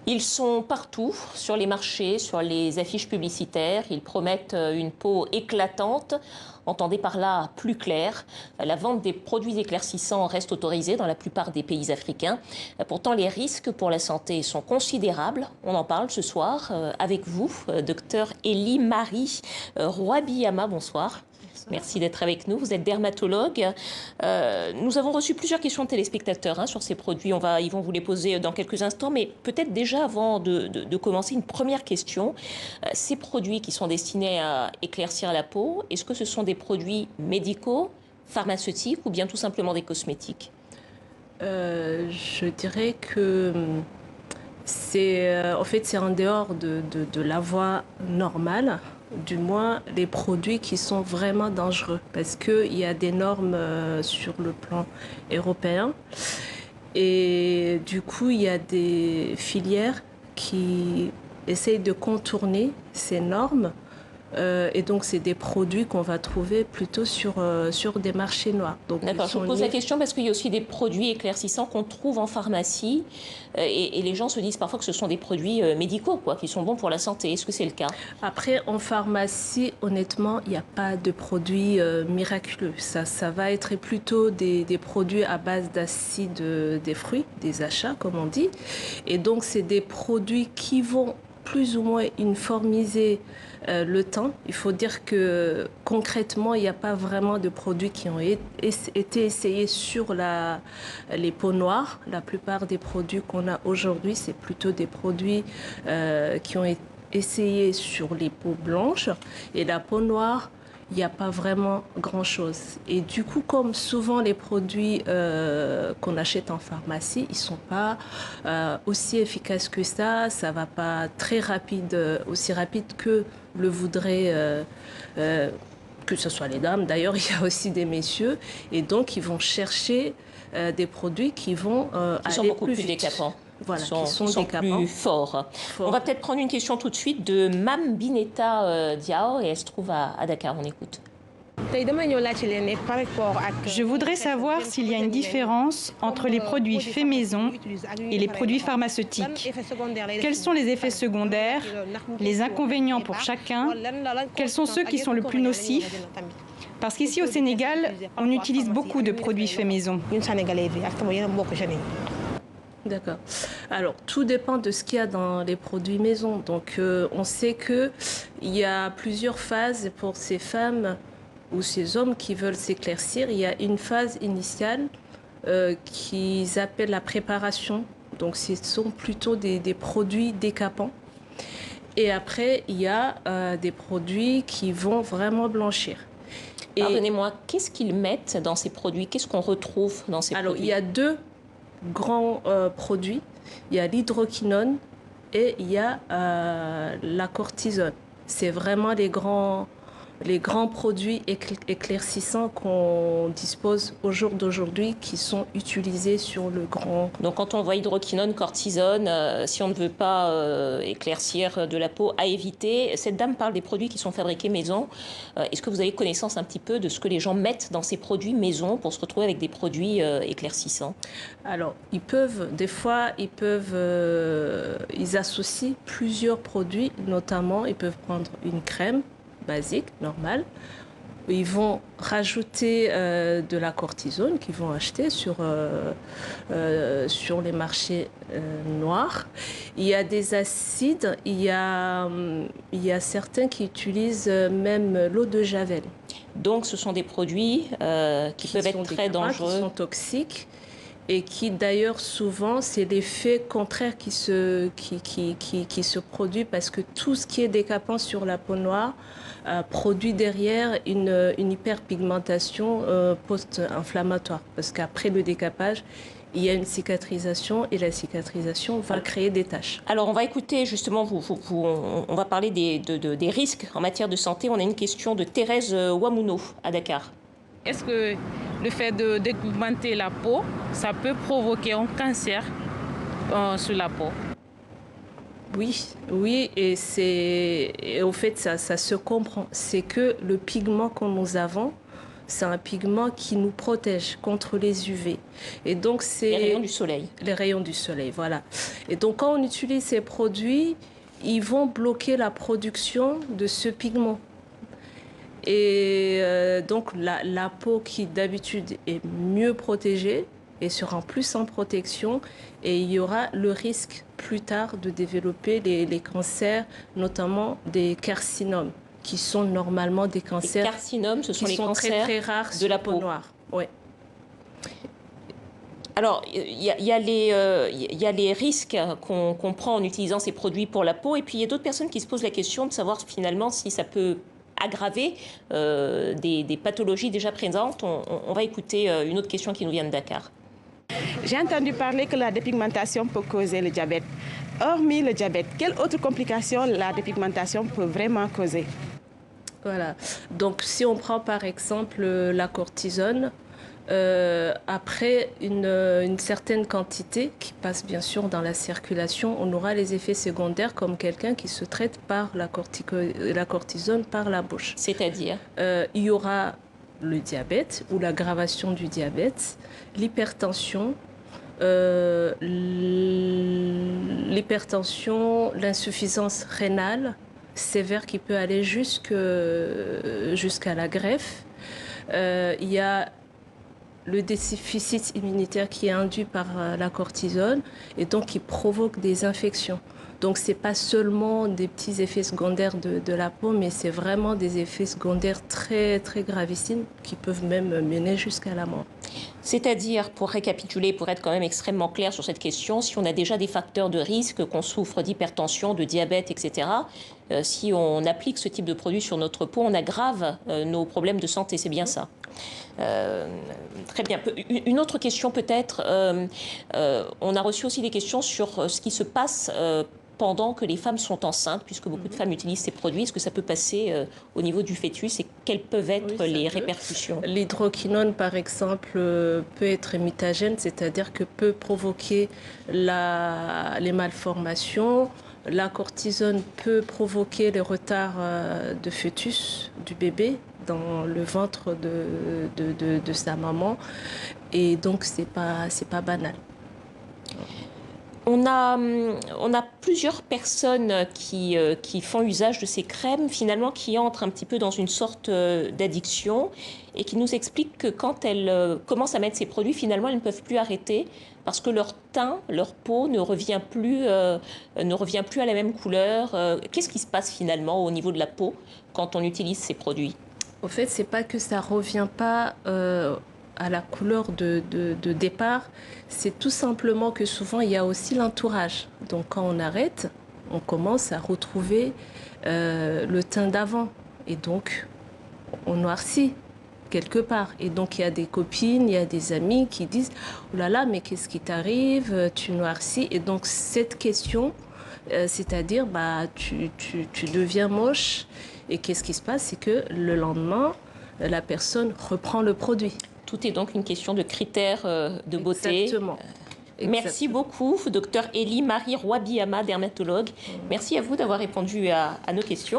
Ils sont partout, sur les marchés, sur les affiches publicitaires. Ils promettent une peau éclatante. Entendez par là plus clair. La vente des produits éclaircissants reste autorisée dans la plupart des pays africains. Pourtant, les risques pour la santé sont considérables. On en parle ce soir avec vous, docteur Elie-Marie Roy-Biyama. Bonsoir. Merci d'être avec nous. Vous êtes dermatologue. Nous avons reçu plusieurs questions de téléspectateurs sur ces produits. Ils vont vous les poser dans quelques instants. Mais peut-être déjà, avant de commencer, une première question. Ces produits qui sont destinés à éclaircir la peau, est-ce que ce sont des produits médicaux, pharmaceutiques ou bien tout simplement des cosmétiques? Je dirais que c'est en dehors de la voie normale, du moins les produits qui sont vraiment dangereux, parce qu'il y a des normes sur le plan européen et du coup il y a des filières qui essayent de contourner ces normes. Et donc, c'est des produits qu'on va trouver plutôt sur des marchés noirs. D'accord, je vous pose la question parce qu'il y a aussi des produits éclaircissants qu'on trouve en pharmacie et les gens se disent parfois que ce sont des produits médicaux, qui sont bons pour la santé. Est-ce que c'est le cas? Après, en pharmacie, honnêtement, il n'y a pas de produits miraculeux. Ça va être plutôt des produits à base d'acide des fruits, des achats, comme on dit. Et donc, c'est des produits qui vont plus ou moins uniformiser le temps. Il faut dire que concrètement, il n'y a pas vraiment de produits qui ont été essayés sur les peaux noires. La plupart des produits qu'on a aujourd'hui, c'est plutôt des produits qui ont été essayés sur les peaux blanches. Et la peau noire, il n'y a pas vraiment grand-chose. Et du coup, comme souvent les produits qu'on achète en pharmacie, ils ne sont pas aussi efficaces que ça. Ça ne va pas très rapide, aussi rapide que le voudraient que ce soit les dames. D'ailleurs, il y a aussi des messieurs. Et donc, ils vont chercher des produits qui vont aller beaucoup plus décapants. Voilà, qui sont plus forts. On va peut-être prendre une question tout de suite de Mam Bineta Diao et elle se trouve à Dakar. On écoute. Je voudrais savoir s'il y a une différence entre les produits faits maison et les produits pharmaceutiques. Quels sont les effets secondaires, les inconvénients pour chacun? Quels sont ceux qui sont le plus nocifs? Parce qu'ici au Sénégal, on utilise beaucoup de produits faits maison. D'accord. Alors, tout dépend de ce qu'il y a dans les produits maison. Donc, on sait qu'il y a plusieurs phases pour ces femmes ou ces hommes qui veulent s'éclaircir. Il y a une phase initiale qu'ils appellent la préparation. Donc, ce sont plutôt des produits décapants. Et après, il y a des produits qui vont vraiment blanchir. Pardonnez-moi, qu'est-ce qu'ils mettent dans ces produits? Qu'est-ce qu'on retrouve dans ces produits? Alors, il y a deux grands produits. Il y a l'hydroquinone et il y a la cortisone. C'est vraiment les grands produits éclaircissants qu'on dispose au jour d'aujourd'hui qui sont utilisés sur le grand... Donc quand on voit hydroquinone, cortisone, si on ne veut pas éclaircir de la peau, à éviter. Cette dame parle des produits qui sont fabriqués maison. Est-ce que vous avez connaissance un petit peu de ce que les gens mettent dans ces produits maison pour se retrouver avec des produits éclaircissants? Alors, ils associent plusieurs produits, notamment ils peuvent prendre une crème basique, normale. Ils vont rajouter de la cortisone qu'ils vont acheter sur les marchés noirs. Il y a des acides, il y a certains qui utilisent même l'eau de Javel. Donc ce sont des produits qui peuvent être très dangereux. Qui sont toxiques. Et qui d'ailleurs souvent c'est l'effet contraire qui se produit parce que tout ce qui est décapant sur la peau noire produit derrière une hyperpigmentation post-inflammatoire parce qu'après le décapage il y a une cicatrisation et la cicatrisation va créer des taches. Alors on va écouter justement, on va parler des risques en matière de santé. On a une question de Thérèse Wamouno à Dakar. Est-ce que le fait de dépigmenter la peau, ça peut provoquer un cancer sur la peau? Oui, et au fait, ça se comprend. C'est que le pigment que nous avons C'est un pigment qui nous protège contre les UV. Et donc c'est les rayons du soleil. Les rayons du soleil, voilà. Et donc quand on utilise ces produits, ils vont bloquer la production de ce pigment. Et donc la peau qui d'habitude est mieux protégée et sera plus en protection, et il y aura le risque plus tard de développer les cancers, notamment des carcinomes, qui sont normalement des cancers. Les carcinomes, ce sont les cancers très rares de la peau noire. Ouais. Alors, il y a les risques qu'on prend en utilisant ces produits pour la peau, et puis il y a d'autres personnes qui se posent la question de savoir finalement si ça peut aggraver des pathologies déjà présentes. On va écouter une autre question qui nous vient de Dakar. J'ai entendu parler que la dépigmentation peut causer le diabète. Hormis le diabète, quelles autres complications la dépigmentation peut vraiment causer? Voilà. Donc, si on prend par exemple la cortisone, après une certaine quantité qui passe bien sûr dans la circulation, on aura les effets secondaires comme quelqu'un qui se traite par la cortisone par la bouche. C'est-à-dire il y aura le diabète ou l'aggravation du diabète, l'hypertension, l'insuffisance rénale sévère qui peut aller jusqu'à la greffe. Il y a le déficit immunitaire qui est induit par la cortisone et donc qui provoque des infections. Donc ce n'est pas seulement des petits effets secondaires de la peau, mais c'est vraiment des effets secondaires très, très gravissimes qui peuvent même mener jusqu'à la mort. C'est-à-dire, pour récapituler, pour être quand même extrêmement clair sur cette question, si on a déjà des facteurs de risque, qu'on souffre d'hypertension, de diabète, etc., si on applique ce type de produit sur notre peau, on aggrave nos problèmes de santé, c'est bien ça. Très bien. Une autre question peut-être, on a reçu aussi des questions sur ce qui se passe pendant que les femmes sont enceintes, puisque beaucoup de femmes utilisent ces produits. Est-ce que ça peut passer au niveau du fœtus et quelles peuvent être les répercussions? L'hydroquinone, par exemple, peut être mutagène, c'est-à-dire que peut provoquer les malformations. La cortisone peut provoquer les retards de fœtus du bébé dans le ventre de sa maman. Et donc, c'est pas banal. On a plusieurs personnes qui font usage de ces crèmes, finalement, qui entrent un petit peu dans une sorte d'addiction et qui nous expliquent que quand elles commencent à mettre ces produits, finalement, elles ne peuvent plus arrêter parce que leur teint, leur peau ne revient plus à la même couleur. Qu'est-ce qui se passe finalement au niveau de la peau quand on utilise ces produits? Au fait, c'est pas que ça revient pas à la couleur de départ, c'est tout simplement que souvent il y a aussi l'entourage. Donc quand on arrête, on commence à retrouver le teint d'avant et donc on noircit quelque part. Et donc il y a des copines, il y a des amis qui disent « Oh là là, mais qu'est-ce qui t'arrive? Tu noircis ?» Et donc cette question, c'est-à-dire tu deviens moche. Et qu'est-ce qui se passe? C'est que le lendemain, la personne reprend le produit. Tout est donc une question de critères de beauté. Exactement. Merci beaucoup, Dr Elie Marie Roy-Biama, dermatologue. Merci à vous d'avoir répondu à nos questions.